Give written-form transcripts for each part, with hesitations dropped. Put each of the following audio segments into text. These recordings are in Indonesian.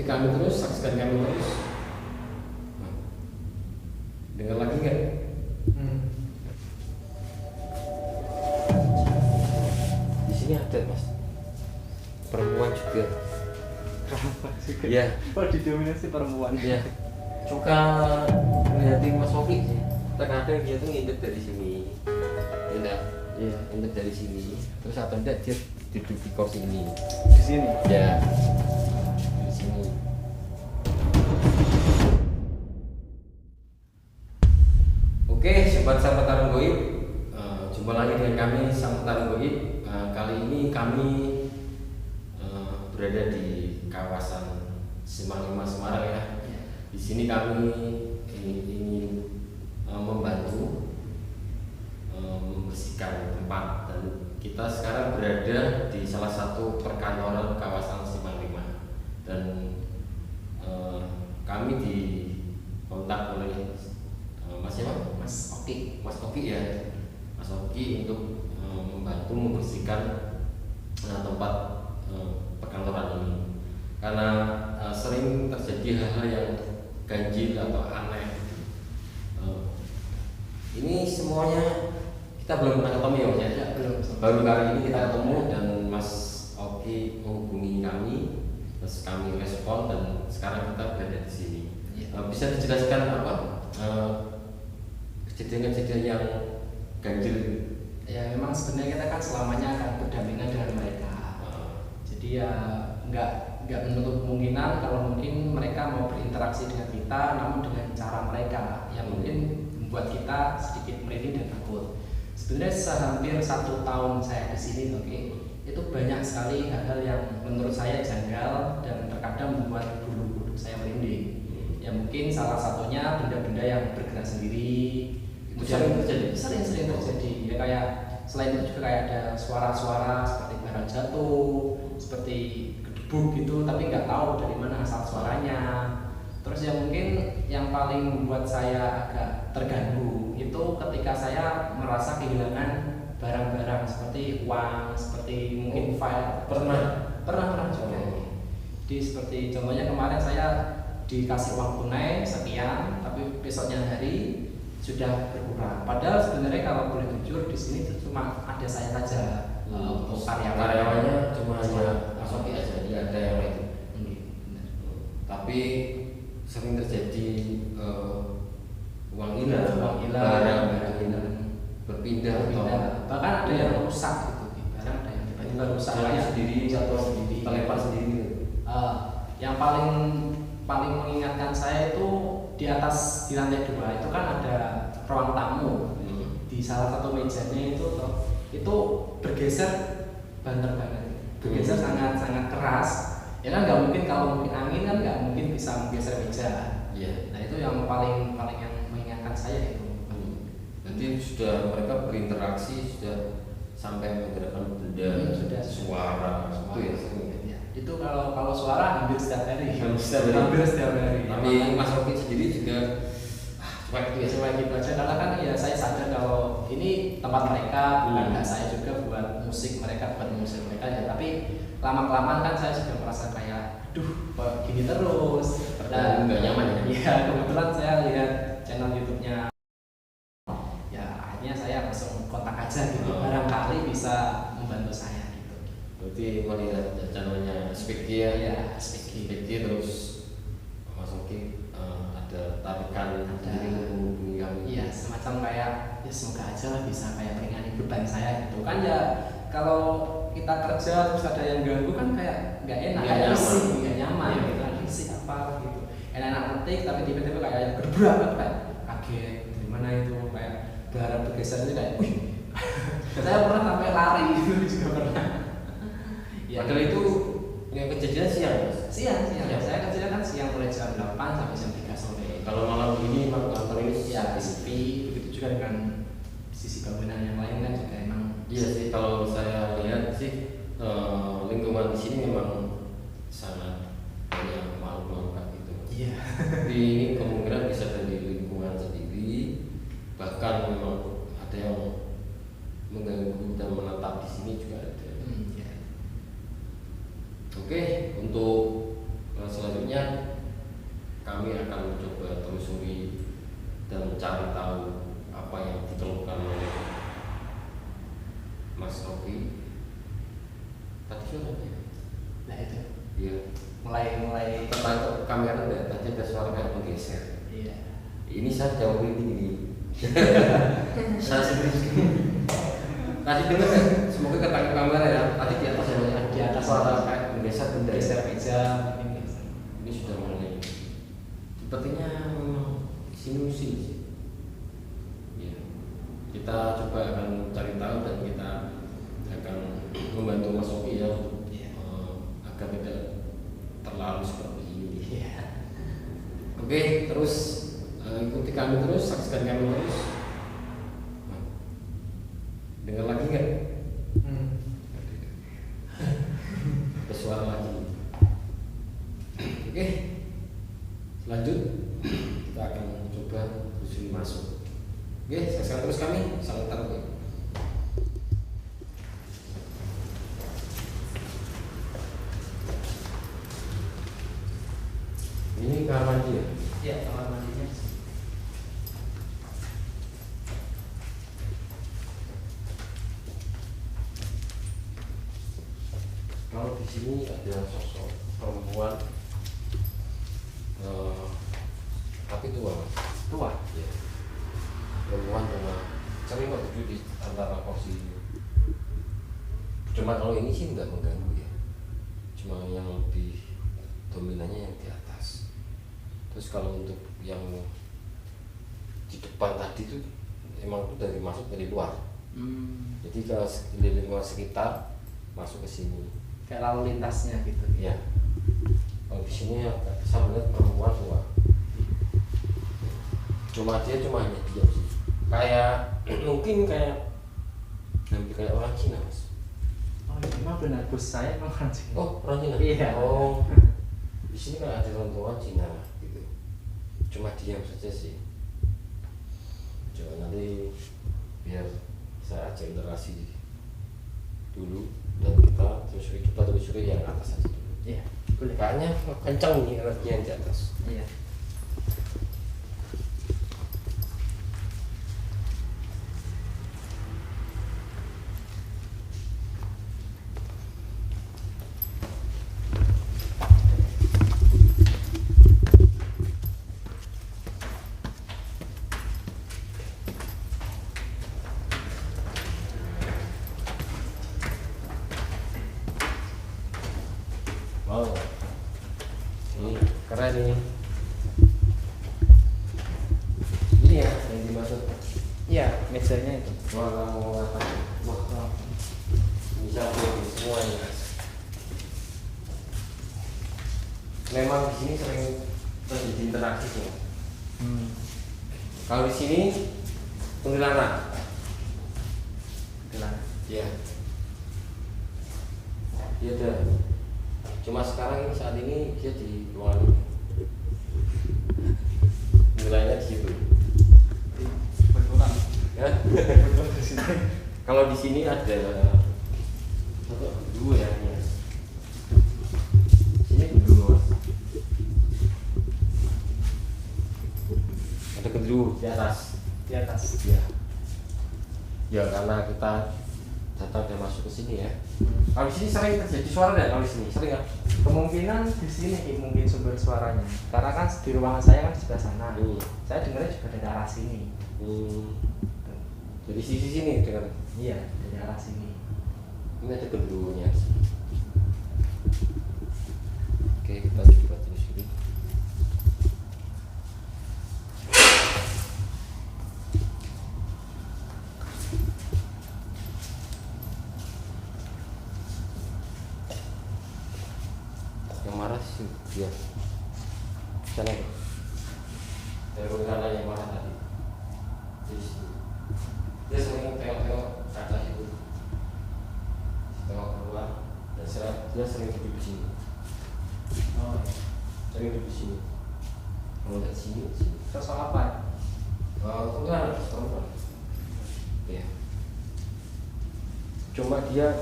kami terus, saksikan kami terus. Nah, dengar lagi nggak? Di sini ada mas perempuan juga. Iya. Oh, didominasi perempuan. Iya. Suka ngeliatin Mas Sofi sih. Terkadang dia tuh ngintip dari sini. Tidak. Iya, ngintip dari sini. Terus atau enggak dia duduk di kursi ini. Di sini. Ya. Di sini. Oke, sobat Sahabat Tarung Goib, jumpa lagi dengan kami Sahabat Tarung Goib. Kali ini kami berada di kawasan Simpang 5 Semarang ya. Di sini kami ingin membantu membersihkan tempat, dan kita sekarang berada di salah satu perkantoran kawasan Simpang 5, dan kami dikontak oleh Mas siapa? Mas Oki. Mas Oki ya, Mas Oki untuk membantu membersihkan tempat perkantoran ini, karena sering terjadi hal-hal yang ganjil atau aneh. Ini semuanya kita belum pernah ketemu ya Mas ya? Belum. Baru kali ini kita ketemu, dan Mas Oki menghubungi kami, terus kami respon, dan sekarang kita berada di sini. Bisa dijelaskan apa kejadian-kejadian yang ganjil? Ya memang sebenarnya kita kan selamanya akan berdampingan dengan mereka. Jadi ya nggak menutup kemungkinan kalau mungkin mereka mau berinteraksi dengan kita, namun dengan cara mereka yang mungkin membuat kita sedikit merinding dan takut. Sebenarnya sehampir 1 tahun saya di sini, oke, itu banyak sekali hal-hal yang menurut saya janggal dan terkadang membuat bulu kuduk saya merinding. Ya mungkin salah satunya benda-benda yang bergerak sendiri. Sering terjadi? Sering terjadi. Ya kayak selain itu juga kayak ada suara-suara seperti barang jatuh, seperti gedebuk gitu, tapi nggak tahu dari mana asal suaranya. Terus yang mungkin yang paling membuat saya agak terganggu itu ketika saya merasa kehilangan barang-barang seperti uang, seperti mungkin file. Pernah juga. Jadi seperti contohnya kemarin saya dikasih uang tunai sekian, tapi besoknya hari sudah berkurang. Padahal sebenarnya kalau boleh jujur di sini cuma ada saya saja. Untuk karyawannya cuma Mas Oki aja, dia ada yang lain. Tapi sering terjadi uang hilang, barang berpindah, bahkan ada yang rusak gitu, barang ada yang tiba-tiba rusak, sendiri, jatuh sendiri, terlempar sendiri. Yang paling mengingatkan saya itu di atas, di lantai 2 itu kan ada ruang tamu. Di salah satu mejanya itu bergeser banter banget, bergeser sangat keras. Ya kan nggak mungkin, kalau mungkin angin kan nggak mungkin bisa menggeser meja. Iya. Nah itu yang paling yang mengingatkan saya itu. Nanti sudah mereka berinteraksi, sudah sampai menggerakkan benda, sudah suara, itu ya. Itu kalau suara hampir setiap hari. Hampir setiap hari. Tapi Mas Oki sendiri juga cuma gitu aja, karena kan ya saya sadar kalau ini tempat mereka, bukan nggak saya juga buat musik mereka ya. Tapi lama-kelamaan kan saya sudah merasa kayak, aduh kok gini terus. Dan nggak nyaman ya. Iya, kebetulan saya lihat channel YouTube-nya. Ya akhirnya saya langsung kontak aja gitu, barangkali bisa membantu saya gitu. Berarti melihat channelnya Spiki ya, Spiki terus Mas Oki ada tarikan dari menghubungi kami. Iya, semacam kayak ya semoga aja lah bisa kayak meringankan beban saya gitu kan ya. Kalau kita kerja terus ada yang ganggu kan kayak nggak enak, nggak nyaman gitu kan, risih apa gitu. Enak ngetik tapi tiba-tiba kayak yang bergerak, kayak kaget dari mana itu, kayak barang bergeser itu kayak wih. Saya pernah sampai lari gitu juga pernah. Ya, padahal itu yang kejadian siang. Ya, saya kerja kan siang mulai jam 8 sampai jam 3 sore. Kalau malam ini memang kantor ini ya sepi, begitu juga dengan sisi bangunan yang lain kan juga emang. Iya sih, kalau saya lihat sih lingkungan di sini memang sangat banyak makhluk gitu. Iya. Tapi ini kemungkinan bisa dari lingkungan sendiri, bahkan memang ada yang mengganggu dan menetap di sini juga ada. Ya. Oke, untuk selanjutnya selanjutnya kami akan mencoba telusuri dan mencari tahu apa yang dikeluhkan oleh Mas Robi. Tadi suaranya? Nah itu. Iya. Mulai. Tertangkap kamera deh. Tadi ada suara kayak menggeser. Iya. Ini saya jauh lebih tinggi. Saya sendiri. Tadi dengar ya? Semoga ketangkap kamera ya. Tadi di atas ya. Di atas suara kayak menggeser benda. Geser meja. Ini sudah mulai. Sepertinya memang sinusi sih. Ya. Kita coba akan cari tahu dan kita akan membantu Mas Oki ya, agar tidak terlalu seperti ini. Oke, terus ikuti kami terus, saksikan kami terus. Dengar lagi nggak? Ada suara lagi. Oke, lanjut. Kita akan coba telusuri masuk. Oke, saksikan terus kami. Salam taruh. Ini kamar mandi ya? Iya, kamar mandinya. Kalau di sini ada sosok perempuan, tapi tua. Tua. Ya. Perempuan tua. Sering kok duduk di antara kursi. Cuma kalau ini sih nggak mengganggu ya. Cuma yang lebih dominannya yang di atas. Terus kalau untuk yang di depan tadi itu emang itu dari masuk dari luar. Jadi kalau di lingkungan sekitar masuk ke sini. Kayak lalu lintasnya gitu. Ya. Kalau di sini saya melihat perempuan tua. Cuma dia hanya diam sih. Kayak mungkin kayak orang Cina mas. Oh ini mah benar bos saya emang orang Cina. Oh orang Cina. Iya. Oh di sini kan ada orang Cina gitu. Cuma diam saja sih. Coba nanti biar saya ajak interaksi dulu dan kita telusuri yang atas aja dulu. Iya boleh. Kayaknya kencang nih energinya yang di atas. Iya. Wow, ini keren ini. Ini ya yang dimaksud. Iya mejanya itu. Wah, bisa ini semua ini. Memang di sini sering terjadi interaksi sih. Kalau di sini kuntilanak. Kuntilanak. Iya. Iya ada. Cuma sekarang saat ini dia di ruangan nilainya di situ. Betulan. Ya. Kalau di sini ada satu dua ya. Sini dua. Ada kedua di atas. Di atas. Ya. Ya karena kita datang dan masuk ke sini ya. Kalau di sini sering terjadi suara nggak? Kalau di sini sering nggak? Kemungkinan di sini mungkin sumber suaranya. Karena kan di ruangan saya kan di sebelah sana. Saya dengarnya juga dari arah sini. Dari sisi sini dengar. Iya, dari arah sini. Ini ada genderuwonya. Oke, kita coba telusuri. Yang marah sih dia. Sana ya. Dari sana yang marah tadi. Di sini. Dia sering tengok-tengok ke atas itu. Tengok keluar dan dia sering duduk di sini. Oh, Sering duduk di sini. Kalau lihat sini, sini. sosok apa? Itu kan perempuan. Ya. Cuma dia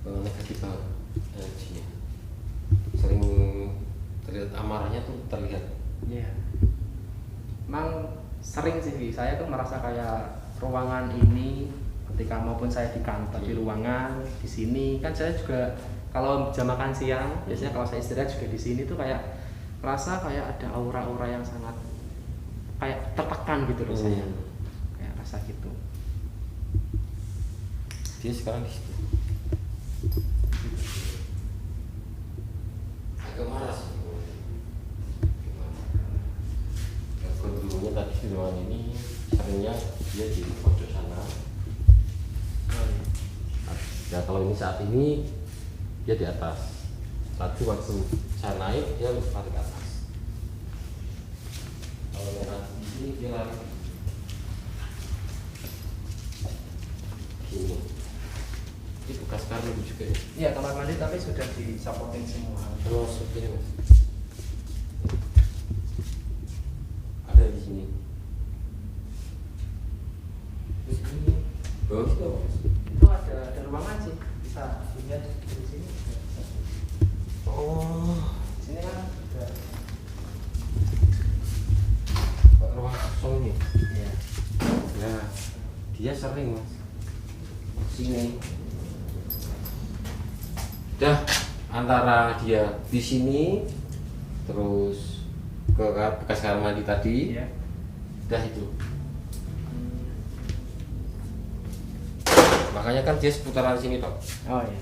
negatif banget energinya. amarahnya tuh terlihat. Iya. Emang sering sih saya tuh merasa kayak ruangan ini ketika maupun saya di kantor di ruangan di sini kan saya juga kalau jam makan siang biasanya kalau saya istirahat juga di sini tuh kayak merasa kayak ada aura-aura yang sangat kayak tertekan gitu loh saya. Kayak rasa gitu. Dia sekarang di situ. Agak marah sih. Dulunya tadi di ruangan ini seringnya dia di pojok sana. Ya kalau ini saat ini dia di atas. Tadi waktu saya naik dia lari ke atas. Kalau lewat di sini dia lari. Gini. Ini bekas kamar juga ya. Iya kamar mandi tapi sudah disapotin semua. Terus seperti mas. Ada di sini. Di sini. Bawah itu apa? Itu ada ruangan sih bisa dilihat di sini. Oh, Sini kan ada. Ruang kosong nih. Iya. Nah, dia sering mas. Sini. Dah antara dia di sini terus ke bekas kamar mandi tadi. Iya. Dah itu. Makanya kan dia seputaran sini toh. Oh iya.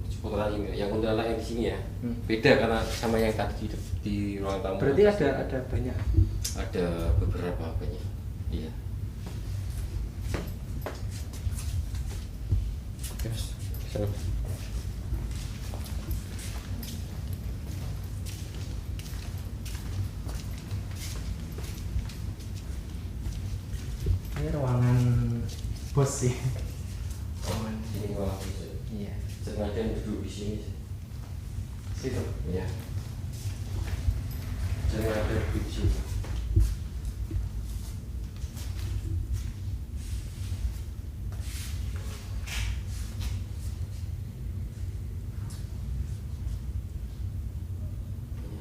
Seputaran ini. Yang kuntilanak yang di sini ya. Beda karena sama yang tadi di ruang tamu. Berarti ada banyak. Ada beberapa banyak. Iya. Terus. Ini ruangan bos sih. Ini ruang bisa. Iya. Sengaja duduk di sini. Situ. Iya. Sengaja duduk di sini.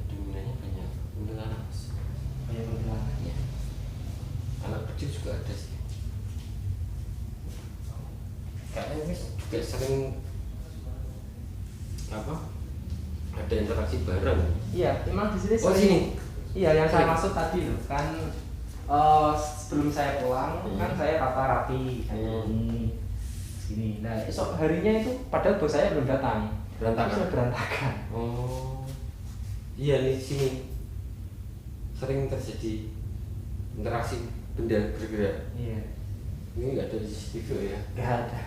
Dominannya banyak kuntilanak. Banyak kuntilanak. Iya. Anak kecil juga ada sih. Kayaknya ini juga sering apa? Ada interaksi bareng. Iya, memang di sini Oh sering. sini. Iya, yang saya maksud tadi loh kan sebelum saya pulang kan saya tata rapi kayak gini. Sini. Nah, esok harinya itu padahal bos saya belum datang. Berantakan. Sudah berantakan. Oh. Iya di sini sering terjadi interaksi benda bergerak. Iya. Ini nggak ada di CCTV ya? Nggak ada.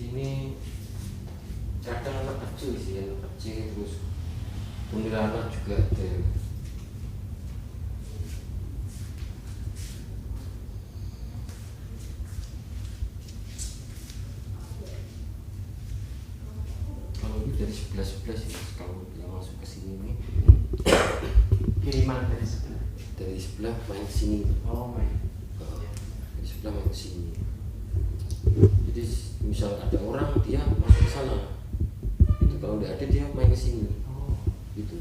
Sini kadang anak kecil sih, anak kecil terus kuntilanak juga ada. Kalau ini dari sebelah ya, kalau yang masuk ke sini nih Kiriman dari sebelah. dari sebelah main ke sini. Oh my. Dari sebelah main ke sini. Jadi misal ada orang dia masuk ke sana, itu kalau nggak ada dia main ke sini. Oh. Gitu.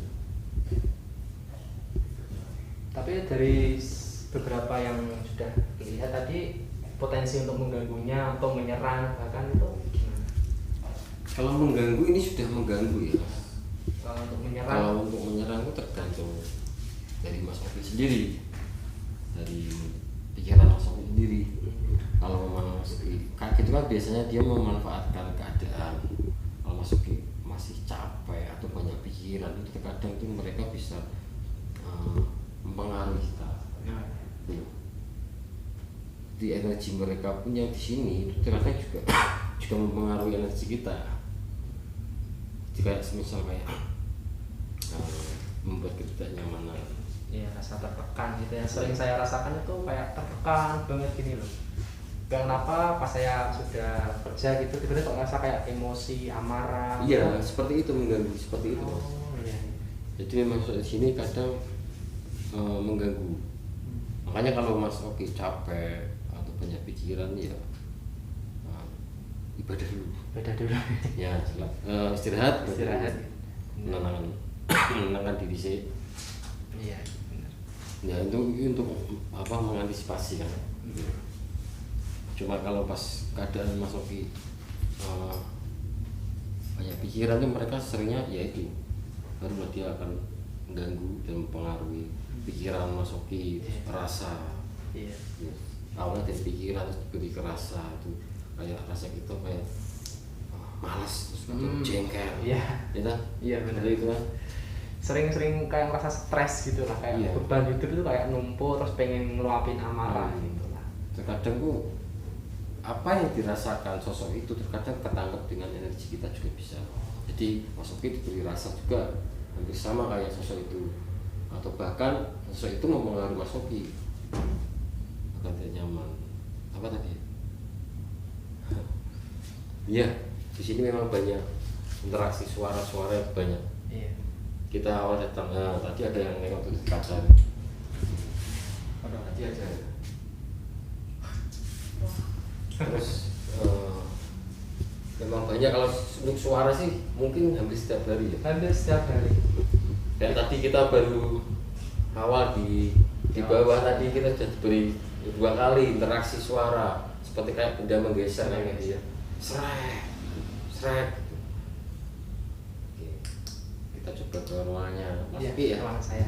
Tapi dari beberapa yang sudah dilihat tadi potensi untuk mengganggunya atau menyerang bahkan itu gimana? Kalau mengganggu ini sudah mengganggu ya. Kalau untuk menyerang? Kalau untuk menyerang itu tergantung dari Mas Oki sendiri, dari pikiran Mas Oki sendiri. Kalau memang Mas Oki kayak gitu kan biasanya dia memanfaatkan keadaan. Kalau Mas Oki masih capek atau banyak pikiran itu terkadang itu mereka bisa mempengaruhi kita. Di energi mereka punya di sini itu terkadang juga mempengaruhi energi kita. Jika semisal kayak membuat ketidaknyamanan. Iya, rasa tertekan gitu yang sering saya rasakan itu kayak tertekan banget gini loh. Kenapa pas saya sudah kerja gitu tiba-tiba kok rasa kayak emosi, amarah. Iya, seperti itu mengganggu, seperti itu. Oh, iya. Jadi memang di sini kadang mengganggu. Makanya kalau Mas Oki capek atau banyak pikiran ya Beda dulu. Ya istirahat menenangkan diri sih. Iya benar. Ya untuk apa mengantisipasi kan. Cuma kalau pas keadaan Mas Oki banyak pikiran tuh mereka seringnya ya itu baru dia akan mengganggu dan mempengaruhi pikiran Mas Oki, rasa. Iya. Ya, awalnya dari pikiran terus lebih ke rasa itu kayak rasa gitu kayak malas terus jengkel. Iya. Iya benar. Itu kan Sering-sering kayak merasa stres gitu lah, kayak iya. beban hidup itu kayak numpuk terus pengen ngeluapin amarah gitu lah. Terkadang tuh apa yang dirasakan sosok itu terkadang ketangkep dengan energi kita juga bisa. Jadi Mas Oki diberi rasa juga hampir sama kayak sosok itu, atau bahkan sosok itu mempengaruhi Mas Oki akan tidak nyaman. Apa tadi? Iya, di sini memang banyak interaksi suara-suara yang banyak. Iya. Kita awal datang, tadi ada yang nengok tuh di kaca. Tadi ada. Terus memang banyak kalau untuk suara sih mungkin hampir setiap hari ya. Hampir setiap hari. Dan tadi kita baru awal di bawah tadi kita sudah diberi 2 kali interaksi suara seperti kayak benda menggeser kayak gitu ya. Srek. Oke. Kita coba ke ruangannya Mas Oki ya. Ruangan saya.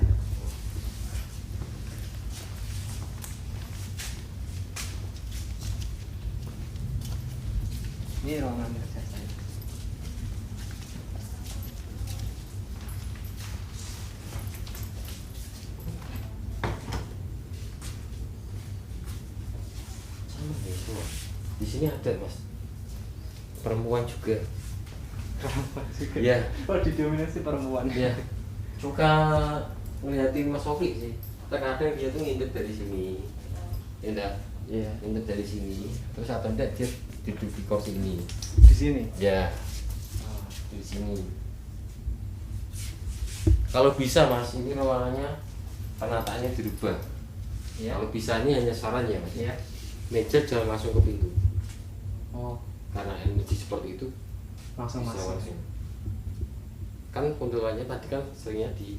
Ini ruangan kerja saya. Sama nih semua. Di sini ada Mas. Perempuan juga. Iya. Oh, didominasi perempuan. Iya. Suka ngeliatin Mas Oki sih. Terkadang dia tuh ngintip dari sini. Ya enggak? Iya. Ngintip dari sini. Terus atau enggak dia duduk di kursi ini. Di sini. Ya. Di sini. Kalau bisa Mas, ini ruangannya penataannya dirubah. Iya. Kalau bisa ini hanya sarannya Mas. Iya. Meja jangan langsung ke pintu. Oh, Karena energi seperti itu langsung bisa masuk. langsung. Kan pondolannya tadi kan seringnya di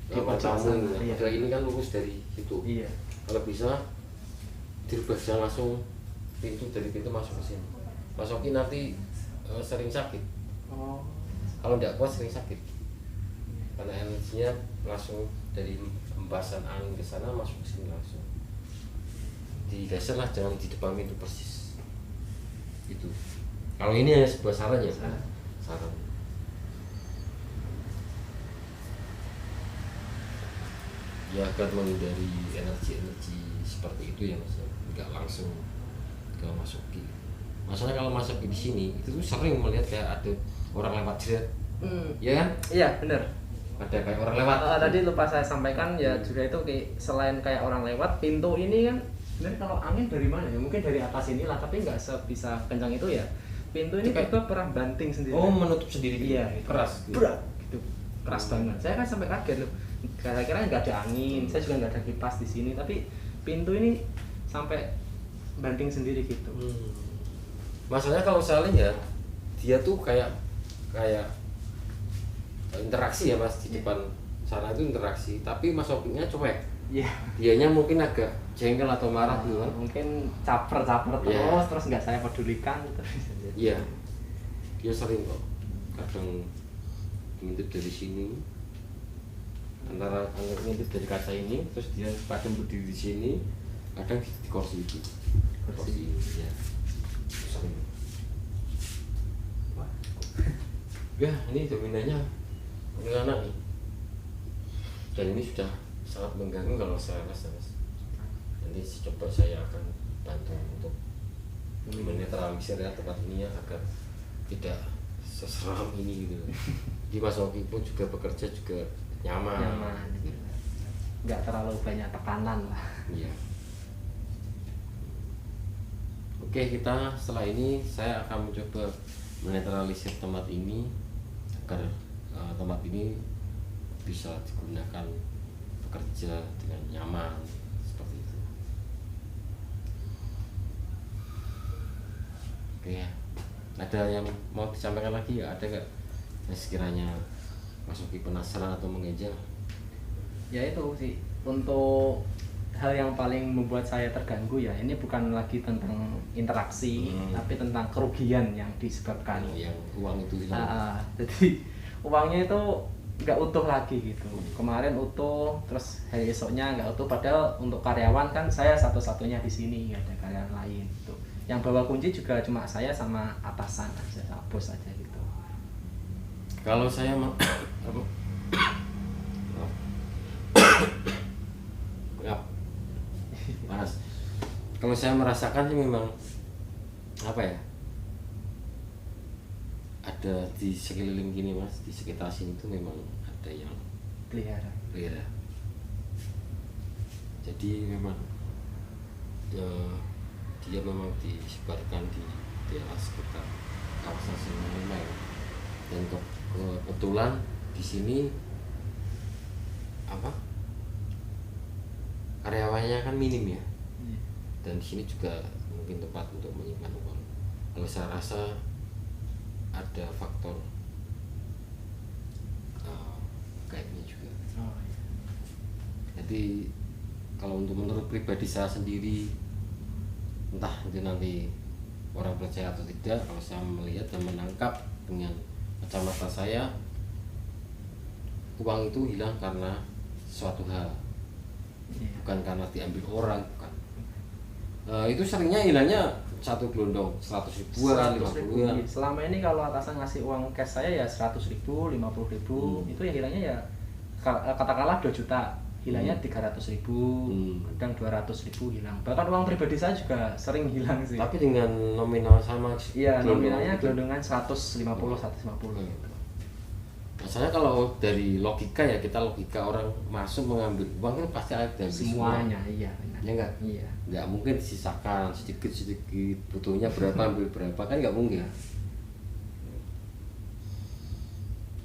pojok tamu sana, ya. iya. Padahal ini kan lurus dari situ. Iya. Kalau bisa dirubah jangan langsung dari pintu masuk ke sini. Masukin nanti sering sakit. Oh. Kalau tidak kuat sering sakit. Karena energinya langsung dari embasan angin ke sana masuk ke sini langsung. Digeser lah, jangan di depan pintu persis. Itu. Kalau ini hanya sebuah saran ya, saran. Ya agar menghindari energi-energi seperti itu ya Mas, nggak langsung ke masuki. Masalahnya kalau masuk di sini itu tuh sering melihat kayak ada orang lewat jerat, ya kan? Iya benar. Ada kayak orang lewat. Tadi lupa saya sampaikan ya juga itu selain kayak orang lewat, pintu ini kan sebenarnya kalau angin dari mana ya? Mungkin dari atas inilah, tapi nggak sebisa kencang itu ya. Pintu ini juga pernah banting sendiri. Oh, menutup sendiri. Iya, keras. Berat gitu. Keras banget. Saya kan sampai kaget loh. Kira-kira nggak ada angin, saya juga nggak ada kipas di sini, tapi pintu ini sampai banting sendiri gitu. Masalahnya kalau saya lihat ya, dia tuh kayak interaksi ya Mas di depan sana itu interaksi, tapi Mas Opinya cuek. Iya. Dianya mungkin agak jengkel atau marah gitu kan. Mungkin caper-caper terus nggak saya pedulikan gitu. Iya. Dia sering kok kadang ngintip dari sini, antara ngintip dari kaca ini, terus dia kadang berdiri di sini, kadang di kursi itu. Kursi ya. Sering. Wah. Ya, ini dominannya anak nih. Dan ini sudah sangat mengganggu kalau saya rasa Mas. Nanti coba saya akan bantu untuk menetralisir ya tempat ini ya, agar tidak seseram ini gitu. Di Mas Oki pun juga bekerja juga nyaman. Nggak terlalu banyak tekanan lah. Iya. Oke, kita setelah ini saya akan mencoba menetralisir tempat ini agar tempat ini bisa digunakan bekerja dengan nyaman seperti itu. Oke ya. ada yang mau disampaikan lagi ya, ada nggak yang sekiranya Mas Oki penasaran atau mengeja? Ya itu sih untuk hal yang paling membuat saya terganggu ya, ini bukan lagi tentang interaksi tapi tentang kerugian yang disebabkan. Yang uang itu hilang. Jadi uangnya itu nggak utuh lagi gitu. Kemarin utuh, terus hari esoknya nggak utuh. Padahal untuk karyawan kan saya satu-satunya di sini, nggak ada karyawan lain. Gitu. Yang bawa kunci juga cuma saya sama atasan aja, sama bos aja gitu. Kalau saya Mas, kalau saya merasakan sih memang apa ya? Ada di sekeliling gini Mas, di sekitar sini tuh memang ada yang Pelihara. Jadi memang ya, dia memang disebarkan di daerah sekitar kawasan sini ya. Dan kebetulan di sini apa? Karyawannya kan minim ya. Dan di sini juga mungkin tempat untuk menyimpan uang. Kalau saya rasa ada faktor gaibnya juga. Jadi kalau untuk menurut pribadi saya sendiri, entah itu nanti orang percaya atau tidak, kalau saya melihat dan menangkap dengan kacamata saya, uang itu hilang karena suatu hal, bukan karena diambil orang, bukan. Itu seringnya hilangnya satu gelondong 100 ribuan, 50-an. Selama ini kalau atasan ngasih uang cash saya ya 100 ribu, 50 ribu, itu ya hilangnya ya katakanlah 2 juta, hilangnya 300 ribu, kadang 200 ribu hilang. Bahkan uang pribadi saya juga sering hilang sih. Tapi dengan nominal sama. Iya, nominalnya gelondongan 150, 150 gitu. Masalahnya kalau dari logika ya, kita logika orang masuk mengambil uang kan pasti ada semuanya, iya. Ya enggak? Iya. Enggak mungkin disisakan sedikit-sedikit, butuhnya berapa ambil berapa, kan enggak mungkin.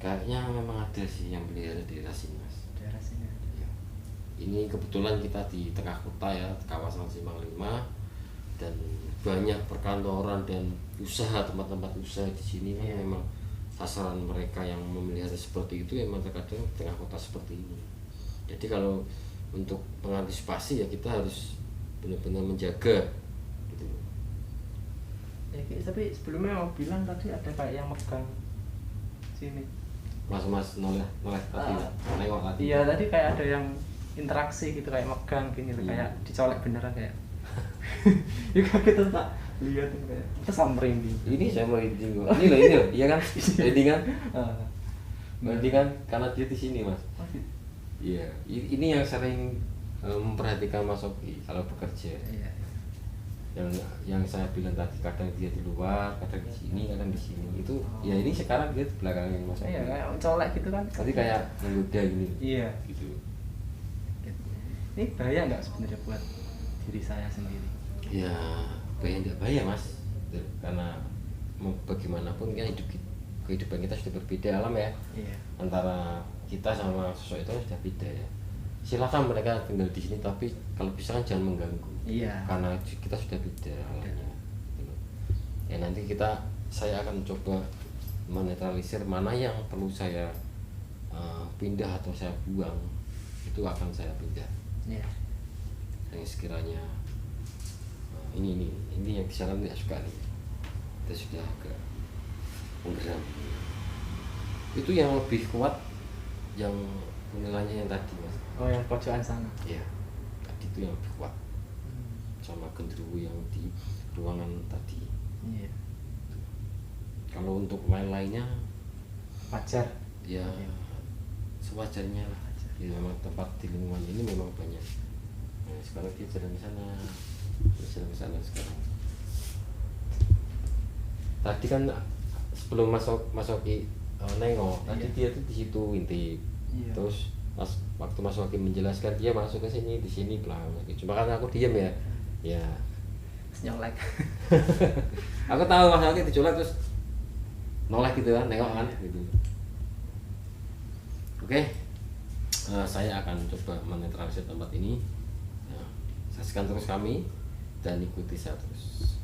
Kayaknya memang ada sih yang pelihara daerah sini Mas. Daerah sini ada. Ya. Ini kebetulan kita di tengah kota ya, kawasan Simpang 5, dan banyak perkantoran dan usaha, tempat-tempat usaha di sini kan memang sasaran mereka yang memelihara seperti itu memang terkadang tengah kota seperti ini. Jadi kalau untuk mengantisipasi ya kita harus benar-benar menjaga gitu. Ya, tapi sebelumnya mau bilang tadi ada kayak yang megang sini. Mas noleh tadi, nengok tadi. Iya tadi kayak ada yang interaksi gitu, kayak megang gini, kayak dicolek beneran kayak. Ya kita tak lihat kayak kita samperin di. Ini saya merinding kok. Ini loh, iya kan? Merinding kan? Merinding kan karena dia di sini Mas. Iya, ini yang sering memperhatikan Mas Oki kalau bekerja. Iya. Yang saya bilang tadi, kadang dia di luar, kadang di sini, kadang di sini. Itu ya ini sekarang dia di belakangnya Mas Oki. Iya, kayak mencolek gitu kan. Tadi kayak menggoda gini. Iya. Gitu. Ini bahaya nggak sebenarnya buat diri saya sendiri? Ya, bahaya enggak bahaya Mas. Karena mau bagaimanapun kan kehidupan kita sudah berbeda alam ya. Iya. Antara kita sama sosok itu sudah beda ya. Silakan mereka tinggal di sini, tapi kalau bisa kan jangan mengganggu. Iya. Karena kita sudah beda alamnya. Ya nanti saya akan coba menetralisir mana yang perlu saya pindah atau saya buang, itu akan saya pindah. Iya. Yang sekiranya ini yang saya tidak suka nih, kita sudah agak menggeram. Itu yang lebih kuat, yang penilaiannya yang tadi Mas. Oh yang pojokan sana. Iya, tadi itu yang lebih kuat. Sama genderuwo yang di ruangan tadi. Iya. Kalau untuk lain-lainnya Wajar. ya sewajarnya lah. Ya memang tempat di lingkungan ini memang banyak. Nah, sekarang dia jalan ke sana, sekarang. Tadi kan sebelum Mas Oki nengok, tadi dia tuh di situ intip. Iya. Terus waktu Mas Oki menjelaskan, dia masuk ke sini, di sini belakang. Cuma kan aku diam ya. Ya. Nyolek. Aku tahu Mas Oki dicolek terus noleh gitu kan, nengok kan gitu. Oke. Saya akan coba menetralisir tempat ini. Saksikan terus kami dan ikuti saya terus.